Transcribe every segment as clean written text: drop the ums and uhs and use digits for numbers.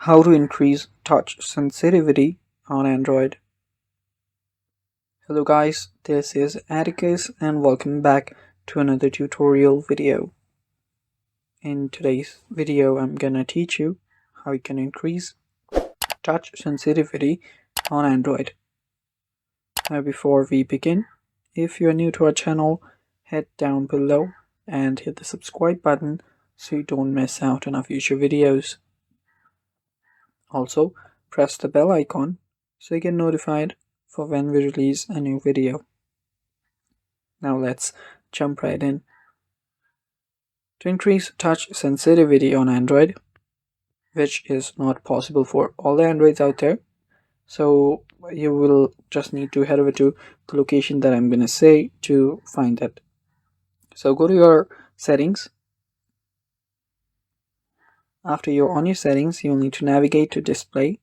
How to increase touch sensitivity on Android. Hello guys, this is Atticus and welcome back to another tutorial video. In today's video, I'm gonna teach you how you can increase touch sensitivity on Android. Now before we begin, if you're new to our channel, head down below and hit the subscribe button so you don't miss out on our future videos. Also, press the bell icon so you get notified for when we release a new video. Now let's jump right in. To increase touch sensitivity on Android, which is not possible for all the Androids out there, so you will just need to head over to the location that I'm going to say to find it. So go to your settings. After you're on your settings, you'll need to navigate to display,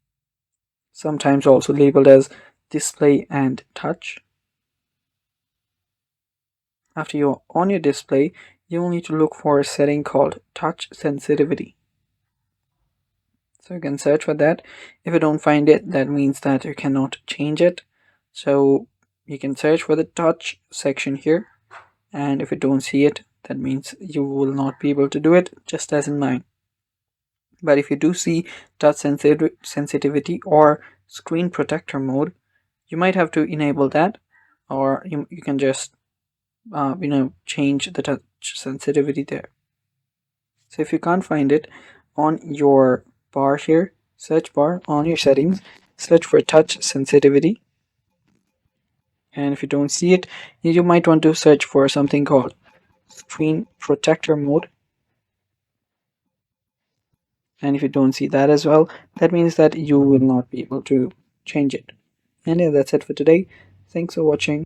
sometimes also labeled as display and touch. After you're on your display, you will need to look for a setting called touch sensitivity. So you can search for that. If you don't find it, that means that you cannot change it. So you can search for the touch section here, and if you don't see it, that means you will not be able to do it, just as in mine. But if you do see touch sensitivity or screen protector mode, you might have to enable that, or you can just change the touch sensitivity there. So if you can't find it, on your bar here, search bar on your settings, search for touch sensitivity, and if you don't see it, you might want to search for something called screen protector mode. And if you don't see that as well, that means that you will not be able to change it. And yeah, that's it for today. Thanks for watching.